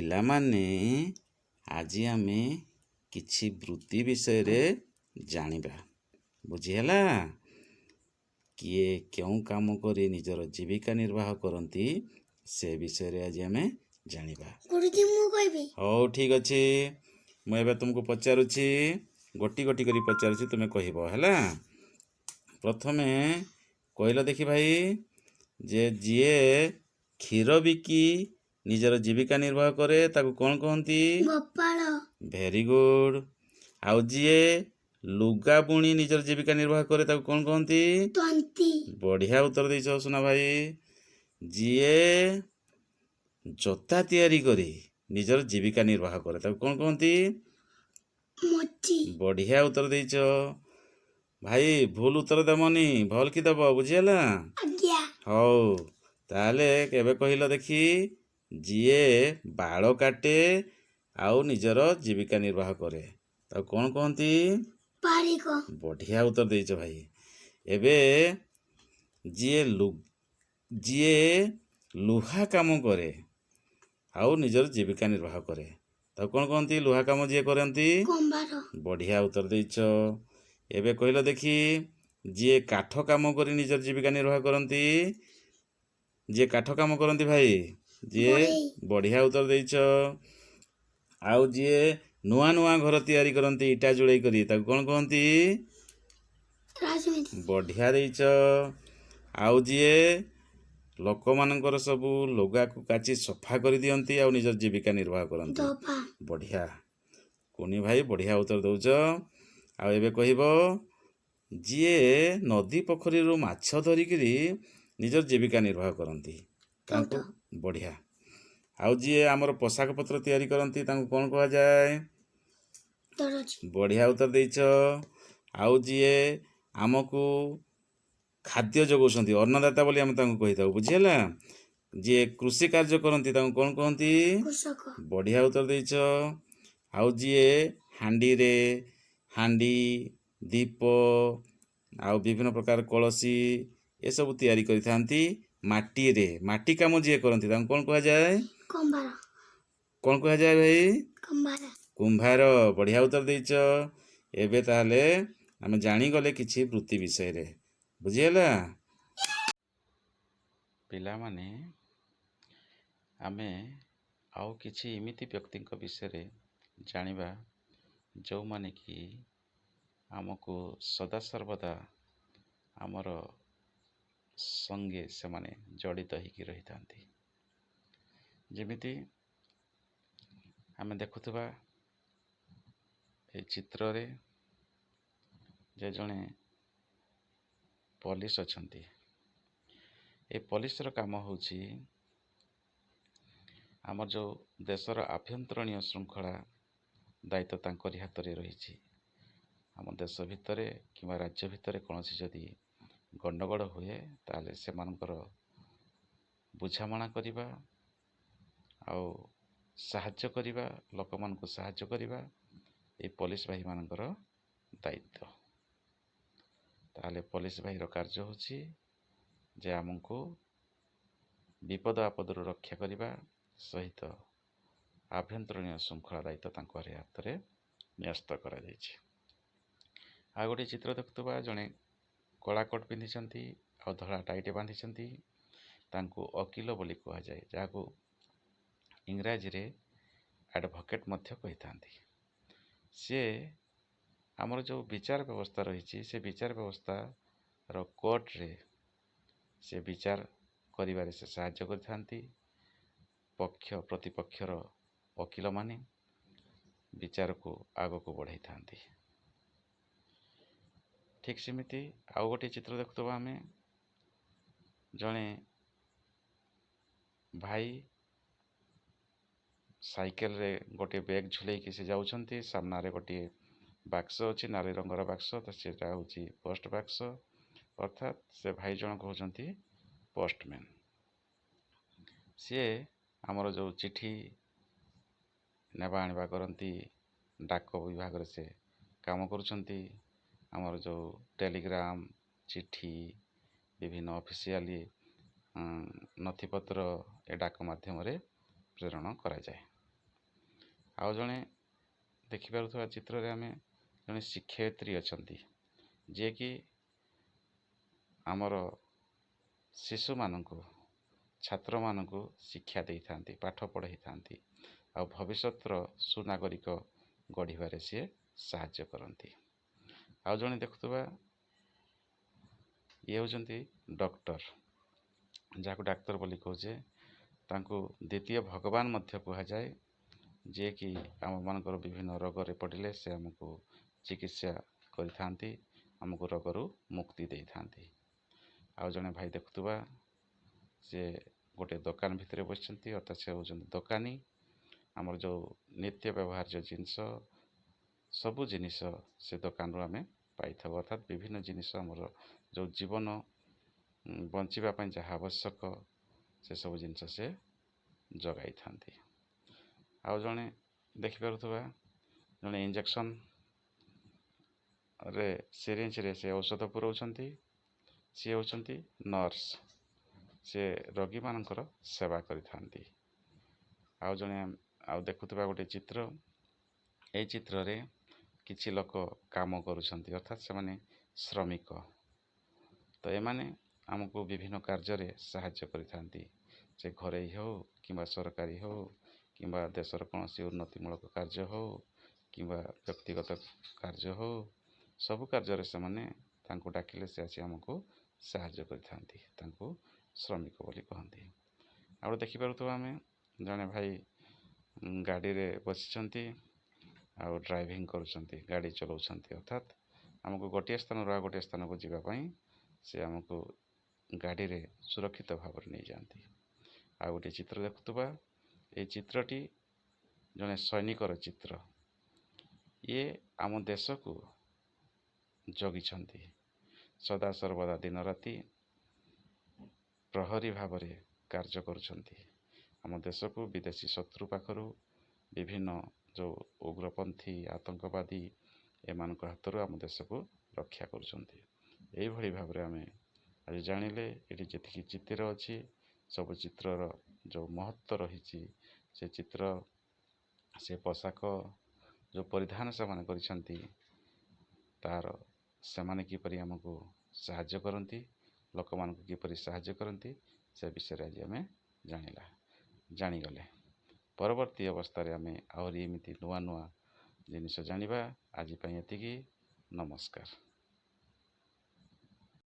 ପିଲାମାନେ ଆଜି ଆମେ କିଛି ବୃତ୍ତି ବିଷୟରେ ଜାଣିବା। ବୁଝିହେଲା? କିଏ କେଉଁ କାମ କରି ନିଜର ଜୀବିକା ନିର୍ବାହ କରନ୍ତି ସେ ବିଷୟରେ ଆଜି ଆମେ ଜାଣିବା। ଗୁରୁଜୀ ମୁଁ କହିବି। ହଉ ଠିକ୍ ଅଛି, ମୁଁ ଏବେ ତୁମକୁ ପଚାରୁଛି, ଗୋଟି ଗୋଟି କରି ପଚାରୁଛି, ତୁମେ କହିବ ହେଲା। ପ୍ରଥମେ କହିଲ ଦେଖି ଭାଇ, ଯେ ଯିଏ କ୍ଷୀର ବିକି ନିଜର ଜୀବିକା ନିର୍ବାହ କରେ ତାକୁ କ'ଣ କହନ୍ତି? ଗୋପାଳ। Very good. ଆଉ ଯିଏ ଲୁଗା ବୁଣି ନିଜର ଜୀବିକା ନିର୍ବାହ କରେ ତାକୁ କ'ଣ କହନ୍ତି? ତନ୍ତୀ। ବଢ଼ିଆ ଉତ୍ତର ଦେଇଛ ସୁନା ଭାଇ। ଯିଏ ଜୋତା ତିଆରି କରି ନିଜର ଜୀବିକା ନିର୍ବାହ କରେ ତାକୁ କ'ଣ କହନ୍ତି? ମୋଚି। ବଢ଼ିଆ ଉତ୍ତର ଦେଇଛ ଭାଇ। ଭୁଲ ଉତ୍ତର ଦେବନି, ଭଲ କି ଦେବ, ବୁଝିହେଲା? ଆଜ୍ଞା। ହଉ ତାହେଲେ କେବେ କହିଲ ଦେଖି, ଯିଏ ବାଳ କାଟେ ଆଉ ନିଜର ଜୀବିକା ନିର୍ବାହ କରେ ତାକୁ କ'ଣ କହନ୍ତି? ବାରିକ। ବଢ଼ିଆ ଉତ୍ତର ଦେଇଛ ଭାଇ। ଏବେ ଯିଏ ଲୁହା କାମ କରେ ଆଉ ନିଜର ଜୀବିକା ନିର୍ବାହ କରେ ତାକୁ କ'ଣ କହନ୍ତି? ଲୁହା କାମ ଯିଏ କରନ୍ତି? କୁମ୍ଭାର। ବଢ଼ିଆ ଉତ୍ତର ଦେଇଛ। ଏବେ କହିଲ ଦେଖି, ଯିଏ କାଠ କାମ କରି ନିଜର ଜୀବିକା ନିର୍ବାହ କରନ୍ତି, ଯିଏ କାଠ କାମ କରନ୍ତି ଭାଇ, ଯିଏ? ବଢ଼ିଆ ଉତ୍ତର ଦେଇଛ। ଆଉ ଯିଏ ନୂଆ ନୂଆ ଘର ତିଆରି କରନ୍ତି ଇଟା ଯୋଡ଼େଇ କରି ତାକୁ କ'ଣ କହନ୍ତି? ରାଜମିସ୍ତ୍ରୀ। ବଢ଼ିଆ ଦେଇଛ। ଆଉ ଯିଏ ଲୋକମାନଙ୍କର ସବୁ ଲୁଗାକୁ କାଚି ସଫା କରିଦିଅନ୍ତି ଆଉ ନିଜର ଜୀବିକା ନିର୍ବାହ କରନ୍ତି? ଧୋବା। ବଢ଼ିଆ କୁନି ଭାଇ, ବଢ଼ିଆ ଉତ୍ତର ଦେଉଛ। ଆଉ ଏବେ କହିବ, ଯିଏ ନଦୀ ପୋଖରୀରୁ ମାଛ ଧରିକିରି ନିଜର ଜୀବିକା ନିର୍ବାହ କରନ୍ତି ତାଙ୍କୁ? ବଢ଼ିଆ। ଆଉ ଯିଏ ଆମର ପୋଷାକ ପତ୍ର ତିଆରି କରନ୍ତି ତାଙ୍କୁ କ'ଣ କୁହାଯାଏ? ଦରଜି। ବଢ଼ିଆ ଉତ୍ତର ଦେଇଛ। ଆଉ ଯିଏ ଆମକୁ ଖାଦ୍ୟ ଯୋଗାଉଛନ୍ତି, ଅନ୍ନଦାତା ବୋଲି ଆମେ ତାଙ୍କୁ କହିଥାଉ, ବୁଝିହେଲା? ଯିଏ କୃଷି କାର୍ଯ୍ୟ କରନ୍ତି ତାଙ୍କୁ କ'ଣ କହନ୍ତି? କୃଷକ। ବଢ଼ିଆ ଉତ୍ତର ଦେଇଛ। ଆଉ ଯିଏ ହାଣ୍ଡିରେ ହାଣ୍ଡି, ଦୀପ ଆଉ ବିଭିନ୍ନ ପ୍ରକାର କଳସୀ ଏସବୁ ତିଆରି କରିଥାନ୍ତି ମାଟିରେ, ମାଟି କାମ ଯିଏ କରନ୍ତି ତାଙ୍କୁ କ'ଣ କୁହାଯାଏ? କୁମ୍ଭାର। କ'ଣ କୁହାଯାଏ ଭାଇ? କୁମ୍ଭାର। କୁମ୍ଭାର। ବଢ଼ିଆ ଉତ୍ତର ଦେଇଛ। ଏବେ ତାହେଲେ ଆମେ ଜାଣିଗଲେ କିଛି ବୃତ୍ତି ବିଷୟରେ, ବୁଝିହେଲା? ପିଲାମାନେ, ଆମେ ଆଉ କିଛି ଏମିତି ବ୍ୟକ୍ତିଙ୍କ ବିଷୟରେ ଜାଣିବା ଯେଉଁମାନେ କି ଆମକୁ ସଦାସର୍ବଦା ଆମର ସଙ୍ଗେ ସେମାନେ ଜଡ଼ିତ ହେଇକି ରହିଥାନ୍ତି। ଯେମିତି ଆମେ ଦେଖୁଥିବା ଏ ଚିତ୍ରରେ ଯେ ଜଣେ ପୋଲିସ ଅଛନ୍ତି। ଏ ପୋଲିସର କାମ ହେଉଛି ଆମର ଯେଉଁ ଦେଶର ଆଭ୍ୟନ୍ତରୀଣ ଶୃଙ୍ଖଳା ଦାୟିତ୍ୱ ତାଙ୍କରି ହାତରେ ରହିଛି। ଆମ ଦେଶ ଭିତରେ କିମ୍ବା ରାଜ୍ୟ ଭିତରେ କୌଣସି ଯଦି ଗଣ୍ଡଗୋଳ ହୁଏ ତାହେଲେ ସେମାନଙ୍କର ବୁଝାମଣା କରିବା ଆଉ ସାହାଯ୍ୟ କରିବା, ଲୋକମାନଙ୍କୁ ସାହାଯ୍ୟ କରିବା ଏ ପୋଲିସ ଭାଇମାନଙ୍କର ଦାୟିତ୍ୱ। ତାହେଲେ ପୋଲିସ ଭାଇର କାର୍ଯ୍ୟ ହେଉଛି ଯେ ଆମକୁ ବିପଦ ଆପଦରୁ ରକ୍ଷା କରିବା ସହିତ ଆଭ୍ୟନ୍ତରୀଣ ଶୃଙ୍ଖଳା ଦାୟିତ୍ୱ ତାଙ୍କ ହାତରେ ନ୍ୟସ୍ତ କରାଯାଇଛି। ଆଉ ଗୋଟିଏ ଚିତ୍ର ଦେଖୁଥିବା, ଜଣେ କଳା କୋଟ୍ ପିନ୍ଧିଛନ୍ତି ଆଉ ଧଳା ଟାଇଟେ ବାନ୍ଧିଛନ୍ତି, ତାଙ୍କୁ ଓକିଲ ବୋଲି କୁହାଯାଏ, ଯାହାକୁ ଇଂରାଜୀରେ ଆଡ଼ଭୋକେଟ୍ ମଧ୍ୟ କହିଥାନ୍ତି। ସିଏ ଆମର ଯେଉଁ ବିଚାର ବ୍ୟବସ୍ଥା ରହିଛି ସେ ବିଚାର ବ୍ୟବସ୍ଥାର କୋର୍ଟରେ ସେ ବିଚାର କରିବାରେ ସେ ସାହାଯ୍ୟ କରିଥାନ୍ତି। ପକ୍ଷ ପ୍ରତିପକ୍ଷର ଓକିଲମାନେ ବିଚାରକୁ ଆଗକୁ ବଢ଼ାଇଥାନ୍ତି। ଠିକ୍ ସେମିତି ଆଉ ଗୋଟିଏ ଚିତ୍ର ଦେଖୁଥିବା ଆମେ, ଜଣେ ଭାଇ ସାଇକେଲରେ ଗୋଟିଏ ବ୍ୟାଗ୍ ଝୁଲେଇକି ସେ ଯାଉଛନ୍ତି। ସାମ୍ନାରେ ଗୋଟିଏ ବାକ୍ସ ଅଛି, ନାଲି ରଙ୍ଗର ବାକ୍ସ, ତ ସେଟା ହେଉଛି ପୋଷ୍ଟ ବାକ୍ସ, ଅର୍ଥାତ୍ ସେ ଭାଇ ଜଣକ ହେଉଛନ୍ତି ପୋଷ୍ଟମ୍ୟାନ୍। ସିଏ ଆମର ଯେଉଁ ଚିଠି ନେବା ଆଣିବା କରନ୍ତି, ଡାକ ବିଭାଗରେ ସେ କାମ କରୁଛନ୍ତି। ଆମର ଯେଉଁ ଟେଲିଗ୍ରାମ, ଚିଠି, ବିଭିନ୍ନ ଅଫିସିଆଲି ନଥିପତ୍ର ଏ ଡାକ ମାଧ୍ୟମରେ ପ୍ରେରଣ କରାଯାଏ। ଆଉ ଜଣେ ଦେଖିପାରୁଥିବା ଚିତ୍ରରେ ଆମେ ଜଣେ ଶିକ୍ଷୟିତ୍ରୀ ଅଛନ୍ତି, ଯିଏକି ଆମର ଶିଶୁମାନଙ୍କୁ ଛାତ୍ରମାନଙ୍କୁ ଶିକ୍ଷା ଦେଇଥାନ୍ତି, ପାଠ ପଢ଼ାଇଥାନ୍ତି ଆଉ ଭବିଷ୍ୟତର ସୁନାଗରିକ ଗଢ଼ିବାରେ ସିଏ ସାହାଯ୍ୟ କରନ୍ତି। ଆଉ ଜଣେ ଦେଖୁଥିବା ଇଏ ହେଉଛନ୍ତି ଡକ୍ଟର, ଯାହାକୁ ଡାକ୍ତର ବୋଲି କହୁଛେ। ତାଙ୍କୁ ଦ୍ୱିତୀୟ ଭଗବାନ ମଧ୍ୟ କୁହାଯାଏ, ଯିଏକି ଆମମାନଙ୍କର ବିଭିନ୍ନ ରୋଗରେ ପଡ଼ିଲେ ସେ ଆମକୁ ଚିକିତ୍ସା କରିଥାନ୍ତି, ଆମକୁ ରୋଗରୁ ମୁକ୍ତି ଦେଇଥାନ୍ତି। ଆଉ ଜଣେ ଭାଇ ଦେଖୁଥିବା ସେ ଗୋଟେ ଦୋକାନ ଭିତରେ ବସିଛନ୍ତି, ଅର୍ଥାତ୍ ସେ ହେଉଛନ୍ତି ଦୋକାନୀ। ଆମର ଯେଉଁ ନିତ୍ୟ ବ୍ୟବହାର୍ଯ୍ୟ ଜିନିଷ ସବୁ ଜିନିଷ ସେ ଦୋକାନରୁ ଆମେ ପାଇଥାଉ, ଅର୍ଥାତ୍ ବିଭିନ୍ନ ଜିନିଷ ଆମର ଯେଉଁ ଜୀବନ ବଞ୍ଚିବା ପାଇଁ ଯାହା ଆବଶ୍ୟକ ସେସବୁ ଜିନିଷ ସେ ଯୋଗାଇଥାନ୍ତି। ଆଉ ଜଣେ ଦେଖିପାରୁଥିବା ଜଣେ ଇଞ୍ଜେକ୍ସନରେ ସିରିଞ୍ଜରେ ସେ ଔଷଧ ପୁରାଉଛନ୍ତି, ସିଏ ହେଉଛନ୍ତି ନର୍ସ। ସେ ରୋଗୀମାନଙ୍କର ସେବା କରିଥାନ୍ତି। ଆଉ ଜଣେ ଆଉ ଦେଖୁଥିବା ଗୋଟେ ଚିତ୍ର, ଏଇ ଚିତ୍ରରେ କିଛି ଲୋକ କାମ କରୁଛନ୍ତି, ଅର୍ଥାତ୍ ସେମାନେ ଶ୍ରମିକ। ତ ଏମାନେ ଆମକୁ ବିଭିନ୍ନ କାର୍ଯ୍ୟରେ ସାହାଯ୍ୟ କରିଥାନ୍ତି, ସେ ଘରୋଇ ହେଉ କିମ୍ବା ସରକାରୀ ହେଉ କିମ୍ବା ଦେଶର କୌଣସି ଉନ୍ନତିମୂଳକ କାର୍ଯ୍ୟ ହେଉ କିମ୍ବା ବ୍ୟକ୍ତିଗତ କାର୍ଯ୍ୟ ହେଉ, ସବୁ କାର୍ଯ୍ୟରେ ସେମାନେ ତାଙ୍କୁ ଡାକିଲେ ସେ ଆସି ଆମକୁ ସାହାଯ୍ୟ କରିଥାନ୍ତି, ତାଙ୍କୁ ଶ୍ରମିକ ବୋଲି କହନ୍ତି। ଆଉ ଦେଖିପାରୁଥିବା ଆମେ ଜଣେ ଭାଇ ଗାଡ଼ିରେ ବସିଛନ୍ତି ଆଉ ଡ୍ରାଇଭିଂ କରୁଛନ୍ତି, ଗାଡ଼ି ଚଲାଉଛନ୍ତି, ଅର୍ଥାତ୍ ଆମକୁ ଗୋଟିଏ ସ୍ଥାନରୁ ଆଉ ଗୋଟିଏ ସ୍ଥାନକୁ ଯିବା ପାଇଁ ସେ ଆମକୁ ଗାଡ଼ିରେ ସୁରକ୍ଷିତ ଭାବରେ ନେଇଯାଆନ୍ତି। ଆଉ ଗୋଟିଏ ଚିତ୍ର ଦେଖୁଥିବା, ଏଇ ଚିତ୍ରଟି ଜଣେ ସୈନିକର ଚିତ୍ର। ଇଏ ଆମ ଦେଶକୁ ଜଗିଛନ୍ତି, ସଦା ସର୍ବଦା ଦିନରାତି ପ୍ରହରୀ ଭାବରେ କାର୍ଯ୍ୟ କରୁଛନ୍ତି। ଆମ ଦେଶକୁ ବିଦେଶୀ ଶତ୍ରୁ ପାଖରୁ ବିଭିନ୍ନ ଯେଉଁ ଉଗ୍ରପନ୍ଥୀ ଆତଙ୍କବାଦୀ ଏମାନଙ୍କ ହାତରୁ ଆମ ଦେଶକୁ ରକ୍ଷା କରୁଛନ୍ତି। ଏଇଭଳି ଭାବରେ ଆମେ ଆଜି ଜାଣିଲେ ଏଠି ଯେତିକି ଚିତ୍ର ଅଛି ସବୁ ଚିତ୍ରର ଯେଉଁ ମହତ୍ତ୍ୱ ରହିଛି, ସେ ଚିତ୍ର, ସେ ପୋଷାକ, ଯେଉଁ ପରିଧାନ ସେମାନେ କରିଛନ୍ତି, ତାହାର ସେମାନେ କିପରି ଆମକୁ ସାହାଯ୍ୟ କରନ୍ତି, ଲୋକମାନଙ୍କୁ କିପରି ସାହାଯ୍ୟ କରନ୍ତି, ସେ ବିଷୟରେ ଆଜି ଆମେ ଜାଣିଗଲେ। ପରବର୍ତ୍ତୀ ଅବସ୍ଥାରେ ଆମେ ଆହୁରି ଏମିତି ନୂଆ ନୂଆ ଜିନିଷ ଜାଣିବା। ଆଜି ପାଇଁ ଏତିକି। ନମସ୍କାର।